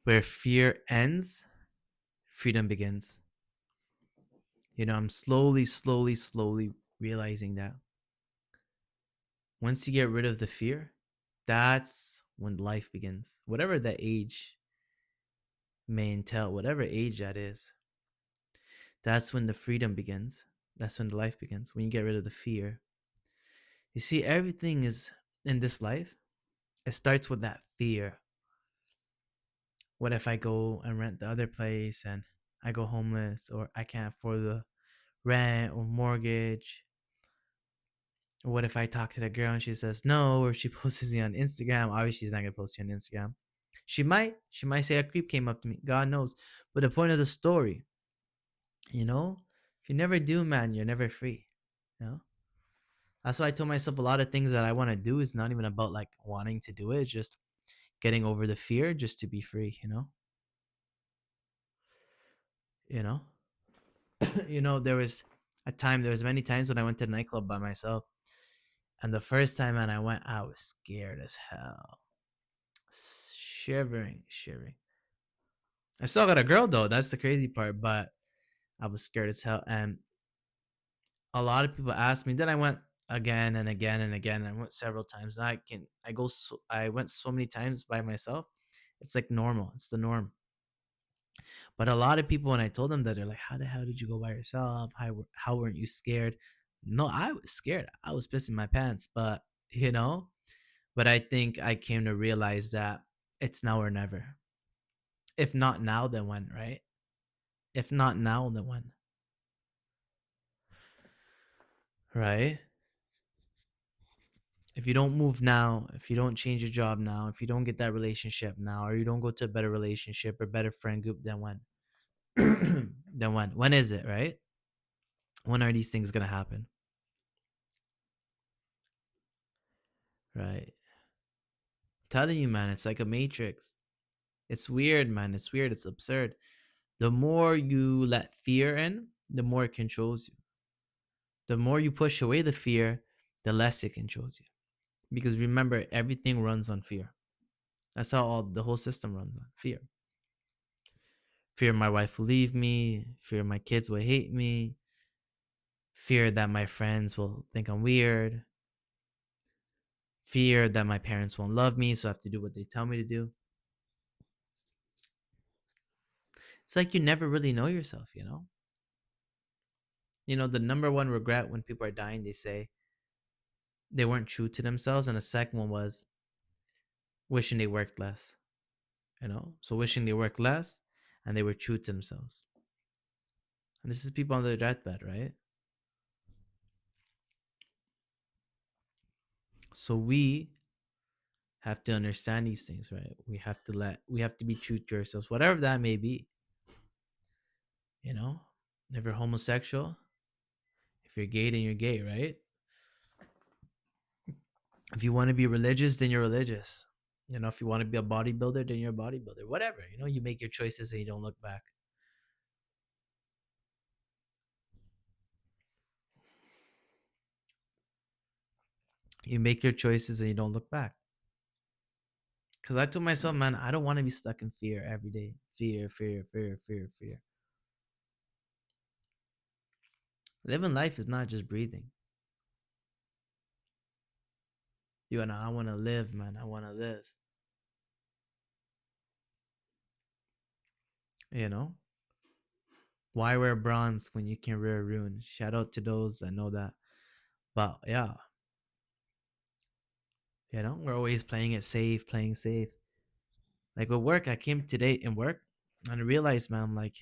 Where fear ends, freedom begins. I'm slowly, slowly, slowly realizing that once you get rid of the fear, that's when life begins. Whatever that age may entail, whatever age that is, that's when the freedom begins. That's when the life begins. When you get rid of the fear. You see, everything is in this life, it starts with that fear. What if I go and rent the other place and I go homeless, or I can't afford the rent or mortgage? Or what if I talk to the girl and she says no, or she posts me on Instagram? Obviously, she's not gonna post you on Instagram. She might say a creep came up to me. God knows. But the point of the story, you know, if you never do, man, you're never free. You know, that's why I told myself a lot of things that I want to do is not even about like wanting to do it. It's just getting over the fear, just to be free. You know. There was there was many times when I went to the nightclub by myself, and the first time, man, I went, I was scared as hell, shivering. I still got a girl though. That's the crazy part, but I was scared as hell, and a lot of people asked me. Then I went again and again and again. I went several times. And I went so many times by myself. It's like normal. It's the norm. But a lot of people, when I told them that, they're like, "How the hell did you go by yourself? How weren't you scared?" No, I was scared. I was pissing my pants. You know, but I think I came to realize that it's now or never. If not now, then when, right? If not now, then when, right? If you don't move now, if you don't change your job now, if you don't get that relationship now, or you don't go to a better relationship or better friend group, then when? Then when? When is it, right? When are these things gonna happen? Right? Telling you, man, it's like a matrix. It's weird, man. It's weird. It's absurd. The more you let fear in, the more it controls you. The more you push away the fear, the less it controls you. Because remember, everything runs on fear. That's how the whole system runs on fear. Fear my wife will leave me, fear my kids will hate me, fear that my friends will think I'm weird, fear that my parents won't love me, so I have to do what they tell me to do. It's like you never really know yourself. The number one regret when people are dying, they say they weren't true to themselves. And the second one was wishing they worked less. So wishing they worked less and they were true to themselves. And this is people on their deathbed, right? So we have to understand these things, right? We have to be true to ourselves, whatever that may be. You know, if you're homosexual, if you're gay, then you're gay, right? If you want to be religious, then you're religious. If you want to be a bodybuilder, then you're a bodybuilder. Whatever, you make your choices and you don't look back. You make your choices and you don't look back. Because I told myself, man, I don't want to be stuck in fear every day. Fear, fear, fear, fear, fear. Living life is not just breathing. I want to live, man. I want to live. You know? Why wear bronze when you can wear rune? Shout out to those that know that. But yeah, we're always playing it safe, playing safe. Like with work, I came today in work and I realized, man, I'm like,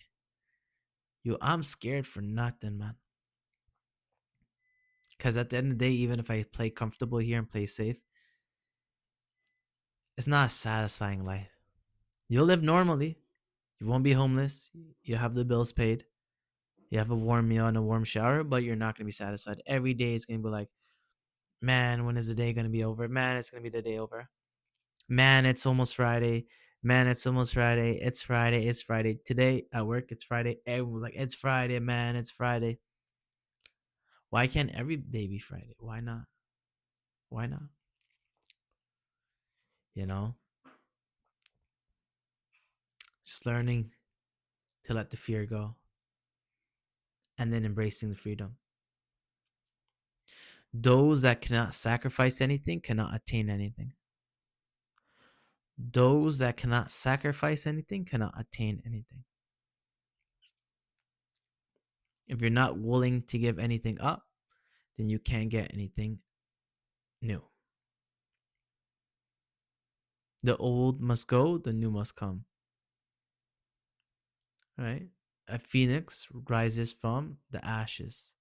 I'm scared for nothing, man. Because at the end of the day, even if I play comfortable here and play safe, it's not a satisfying life. You'll live normally. You won't be homeless. You have the bills paid. You have a warm meal and a warm shower, but you're not going to be satisfied. Every day it's going to be like, man, when is the day going to be over? Man, it's going to be the day over. Man, it's almost Friday. Man, it's almost Friday. It's Friday. It's Friday. Today at work, it's Friday. Everyone was like, it's Friday, man. It's Friday. Why can't every day be Friday? Why not? Why not? You know? Just learning to let the fear go and then embracing the freedom. Those that cannot sacrifice anything cannot attain anything. Those that cannot sacrifice anything cannot attain anything. If you're not willing to give anything up, then you can't get anything new. The old must go, the new must come. Right? A phoenix rises from the ashes.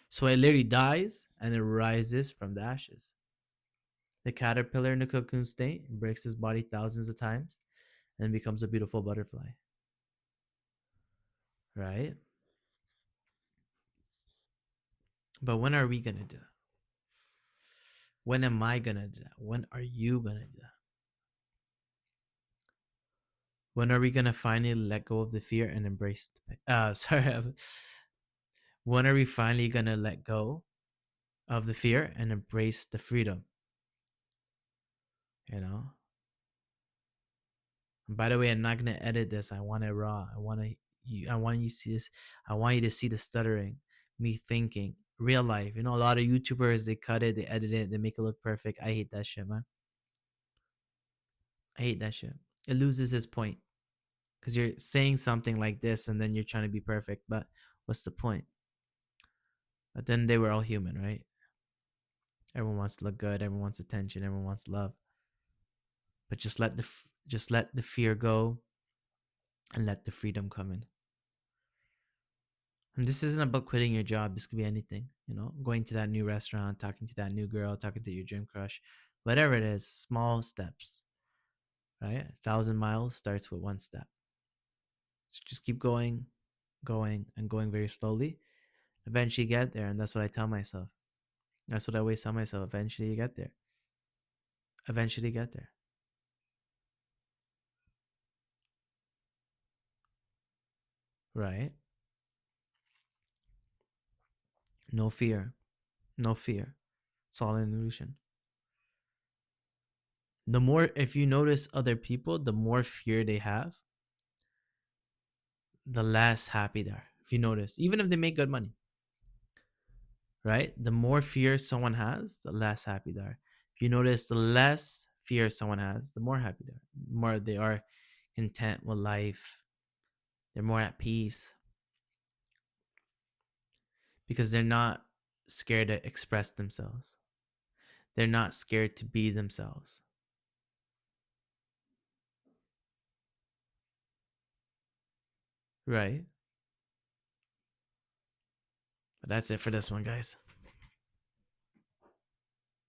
So it literally dies and it rises from the ashes. The caterpillar in the cocoon state breaks his body thousands of times and becomes a beautiful butterfly. Right? But when are we going to do that? When am I going to do that? When are you going to do that? When are we going to finally let go of the fear and embrace the pain? Sorry. When are we finally going to let go of the fear and embrace the freedom? You know? And by the way, I'm not going to edit this. I want it raw. I want you to see this. I want you to see the stuttering, me thinking, real life. You know, a lot of YouTubers, they cut it, they edit it, they make it look perfect. I hate that shit, man. I hate that shit. It loses its point. Because you're saying something like this and then you're trying to be perfect. But what's the point? But then they were all human, right? Everyone wants to look good. Everyone wants attention. Everyone wants love. But just let the fear go and let the freedom come in. And this isn't about quitting your job. This could be anything, you know, going to that new restaurant, talking to that new girl, talking to your gym crush, whatever it is, small steps, right? 1,000 miles starts with one step. So just keep going, going, and going very slowly. Eventually get there. And that's what I tell myself. That's what I always tell myself. Eventually you get there. Eventually get there. Right? No fear. No fear. It's all an illusion. The more, if you notice other people, the more fear they have, the less happy they are. If you notice, even if they make good money, right? The more fear someone has, the less happy they are. If you notice, the less fear someone has, the more happy they are. The more they are content with life. They're more at peace because they're not scared to express themselves. They're not scared to be themselves. Right? But that's it for this one, guys.